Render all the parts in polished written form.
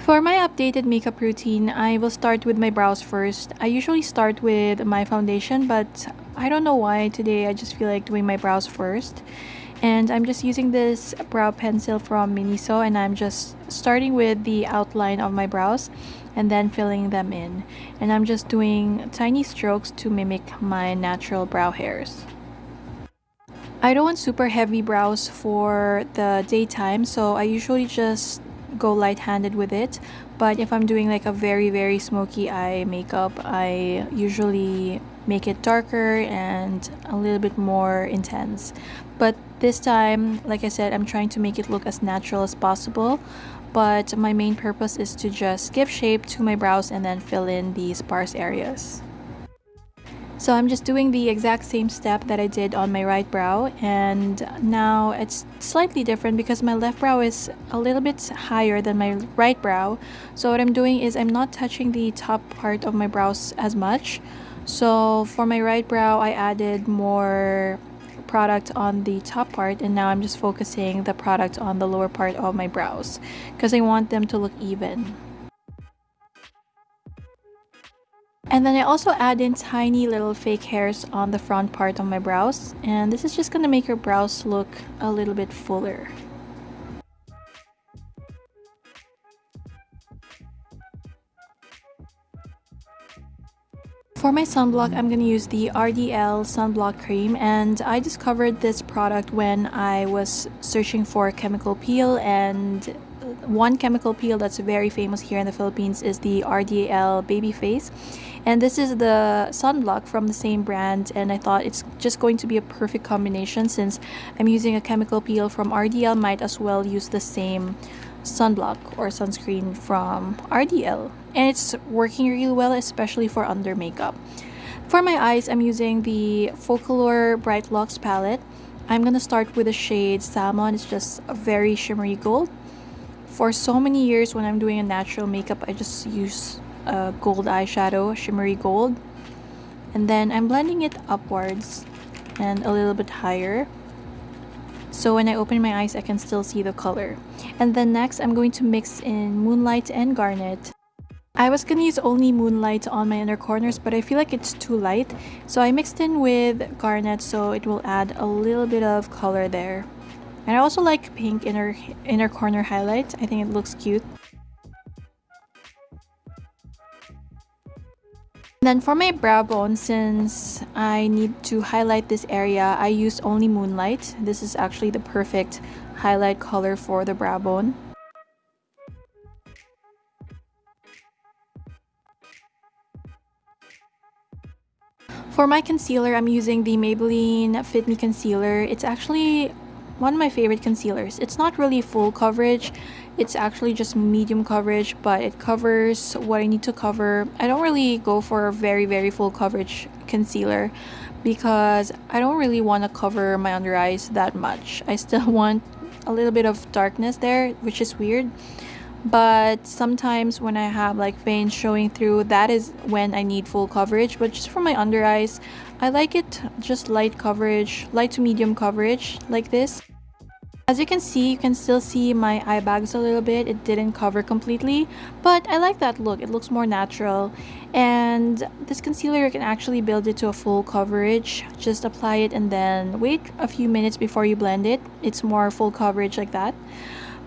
For my updated makeup routine, I will start with my brows first. I usually start with my foundation, but I don't know why today I just feel like doing my brows first. And I'm just using this brow pencil from Miniso, and I'm just starting with the outline of my brows and then filling them in. And I'm just doing tiny strokes to mimic my natural brow hairs. I don't want super heavy brows for the daytime, so I usually just go light-handed with it. But if I'm doing like a very smoky eye makeup, I usually make it darker and a little bit more intense. But this time, like I said, I'm trying to make it look as natural as possible. But my main purpose is to just give shape to my brows and then fill in the sparse areas. So I'm just doing the exact same step that I did on my right brow, and now it's slightly different because my left brow is a little bit higher than my right brow. So what I'm doing is I'm not touching the top part of my brows as much. So for my right brow, I added more product on the top part, and now I'm just focusing the product on the lower part of my brows because I want them to look even. And then I also add in tiny little fake hairs on the front part of my brows, and this is just going to make your brows look a little bit fuller. For my sunblock, I'm going to use the RDL sunblock cream, and I discovered this product when I was searching for chemical peel, and one chemical peel that's very famous here in the Philippines is the RDL Baby Face. And this is the sunblock from the same brand, and I thought it's just going to be a perfect combination since I'm using a chemical peel from RDL, might as well use the same sunblock or sunscreen from RDL. And it's working really well, especially for under makeup. For my eyes, I'm using the Focalure Bright Lux palette. I'm gonna start with the shade Salmon. It's just a very shimmery gold. For so many years when I'm doing a natural makeup, I just use a gold eyeshadow, shimmery gold, and then I'm blending it upwards and a little bit higher, so when I open my eyes I can still see the color. And then next I'm going to mix in Moonlight and Garnet. I was gonna use only Moonlight on my inner corners, but I feel like it's too light, so I mixed in with Garnet so it will add a little bit of color there. And I also like pink inner corner highlight. I think it looks cute. Then for my brow bone, since I need to highlight this area, I used only Moonlight. This is actually the perfect highlight color for the brow bone. For my concealer, I'm using the Maybelline Fit Me Concealer. It's actually one of my favorite concealers. It's not really full coverage, it's actually just medium coverage, but it covers what I need to cover. I don't really go for a very full coverage concealer because I don't really want to cover my under eyes that much. I still want a little bit of darkness there, which is weird. But sometimes when I have like veins showing through, that is when I need full coverage. But just for my under eyes, I like it just light coverage, light to medium coverage like this. As you can see, you can still see my eye bags a little bit. It didn't cover completely, but I like that look. It looks more natural. And this concealer, you can actually build it to a full coverage. Just apply it and then wait a few minutes before you blend it. It's more full coverage like that.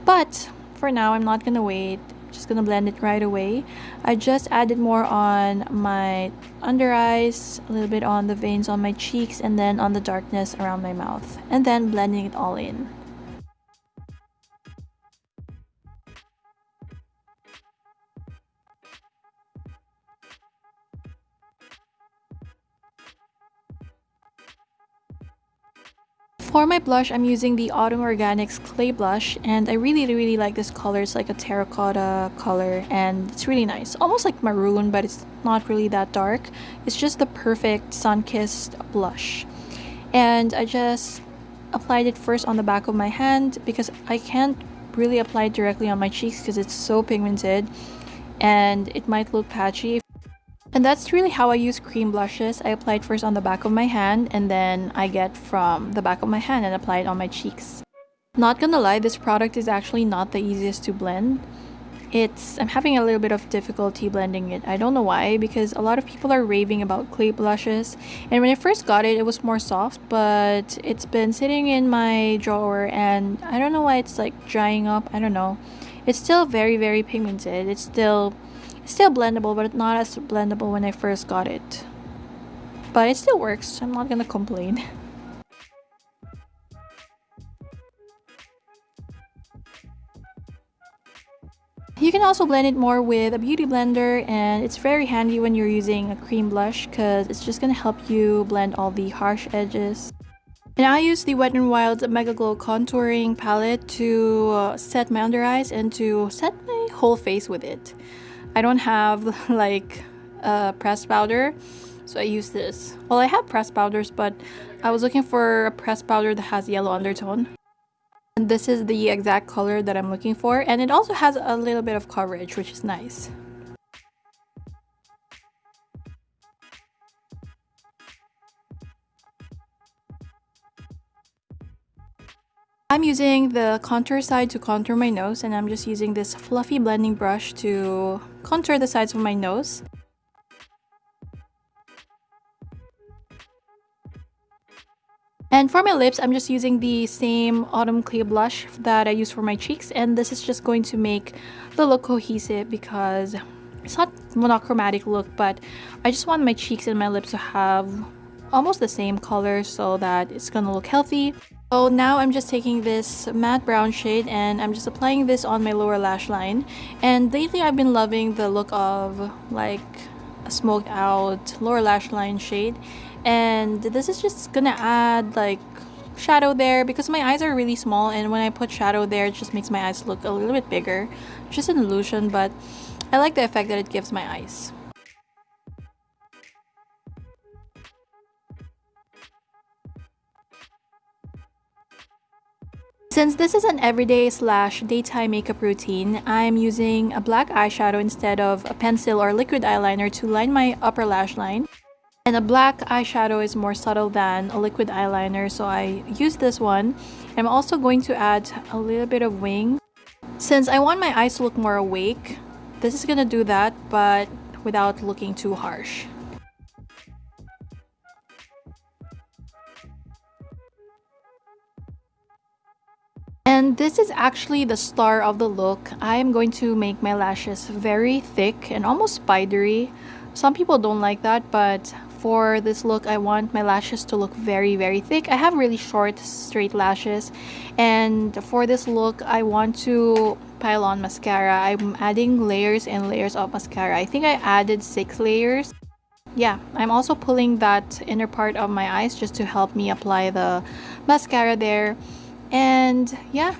But for now, I'm not gonna wait. I'm just gonna blend it right away. I just added more on my under eyes, a little bit on the veins on my cheeks, and then on the darkness around my mouth, and then blending it all in. For my blush, I'm using the Autumn Organics Clay Blush, and I really like this color. It's like a terracotta color, and it's really nice. Almost like maroon, but it's not really that dark. It's just the perfect sun-kissed blush. And I just applied it first on the back of my hand because I can't really apply it directly on my cheeks because it's so pigmented and it might look patchy. And that's really how I use cream blushes. I apply it first on the back of my hand, and then I get from the back of my hand and apply it on my cheeks. Not gonna lie, this product is actually not the easiest to blend. I'm having a little bit of difficulty blending it. I don't know why, because a lot of people are raving about clay blushes, and when I first got it, it was more soft, but it's been sitting in my drawer and I don't know why it's like drying up. I don't know. It's still very pigmented. It's still blendable, but not as blendable when I first got it. But it still works. I'm not gonna complain. You can also blend it more with a beauty blender, and it's very handy when you're using a cream blush because it's just gonna help you blend all the harsh edges. And I use the Wet n Wild Mega Glow contouring palette to set my under eyes and to set my whole face with it. I don't have like a pressed powder, so I use this. Well, I have pressed powders, but I was looking for a pressed powder that has yellow undertone. And this is the exact color that I'm looking for, and it also has a little bit of coverage, which is nice. I'm using the contour side to contour my nose, and I'm just using this fluffy blending brush to contour the sides of my nose. And for my lips, I'm just using the same Autumn Clay blush that I use for my cheeks, and this is just going to make the look cohesive because it's not monochromatic look, but I just want my cheeks and my lips to have almost the same color so that it's gonna look healthy. So now I'm just taking this matte brown shade and I'm just applying this on my lower lash line. And lately I've been loving the look of like a smoked out lower lash line shade, and this is just gonna add like shadow there because my eyes are really small, and when I put shadow there it just makes my eyes look a little bit bigger. Just an illusion, but I like the effect that it gives my eyes. Since this is an everyday slash daytime makeup routine, I'm using a black eyeshadow instead of a pencil or liquid eyeliner to line my upper lash line. And a black eyeshadow is more subtle than a liquid eyeliner, so I use this one. I'm also going to add a little bit of wing. Since I want my eyes to look more awake, this is gonna do that, but without looking too harsh. And this is actually the star of the look. I am going to make my lashes very thick and almost spidery. Some people don't like that, but for this look, I want my lashes to look very thick. I have really short, straight lashes. And for this look, I want to pile on mascara. I'm adding layers and layers of mascara. I think I added 6 layers. Yeah, I'm also pulling that inner part of my eyes just to help me apply the mascara there. And yeah,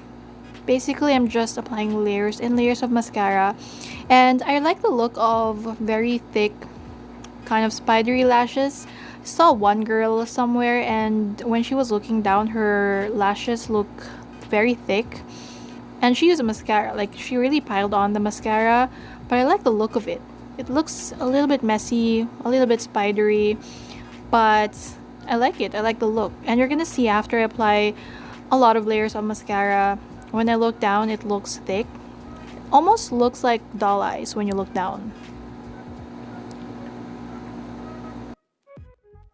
basically I'm just applying layers and layers of mascara, and I like the look of very thick kind of spidery lashes. I saw one girl somewhere, and when she was looking down, her lashes look very thick, and she used a mascara, like she really piled on the mascara, but I like the look of it. It looks a little bit messy, a little bit spidery, but I like it. I like the look, and you're gonna see after I apply a lot of layers of mascara, when I look down it looks thick. Almost looks like doll eyes when you look down.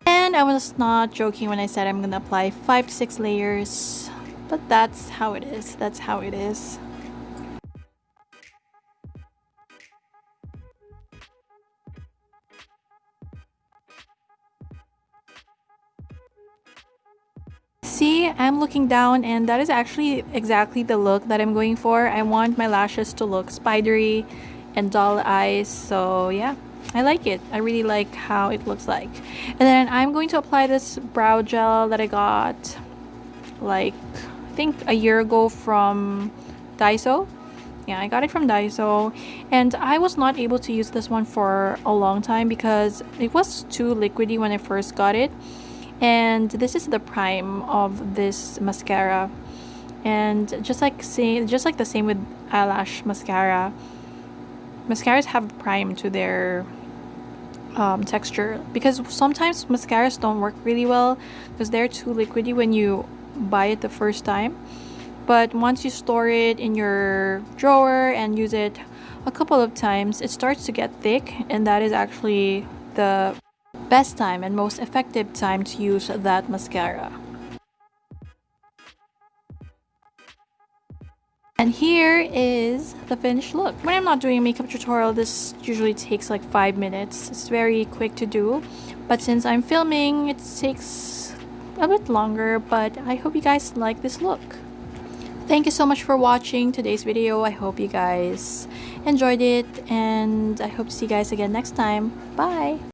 And I was not joking when I said I'm gonna apply 5 to 6 layers, but that's how it is. That's how it is. See, I'm looking down, and that is actually exactly the look that I'm going for. I want my lashes to look spidery and doll eyes, so yeah, I like it. I really like how it looks like. And then I'm going to apply this brow gel that I got like I think a year ago from Daiso. Yeah, I got it from Daiso, and I was not able to use this one for a long time because it was too liquidy when I first got it. And this is the prime of this mascara, and just like the same with eyelash mascara, mascaras have prime to their texture, because sometimes mascaras don't work really well because they're too liquidy when you buy it the first time. but once you store it in your drawer and use it a couple of times, it starts to get thick, and that is actually the best time and most effective time to use that mascara. And here is the finished look. When I'm not doing a makeup tutorial, this usually takes like 5 minutes. It's very quick to do, but since I'm filming, it takes a bit longer, but I hope you guys like this look. Thank you so much for watching today's video. I hope you guys enjoyed it, and I hope to see you guys again next time. Bye!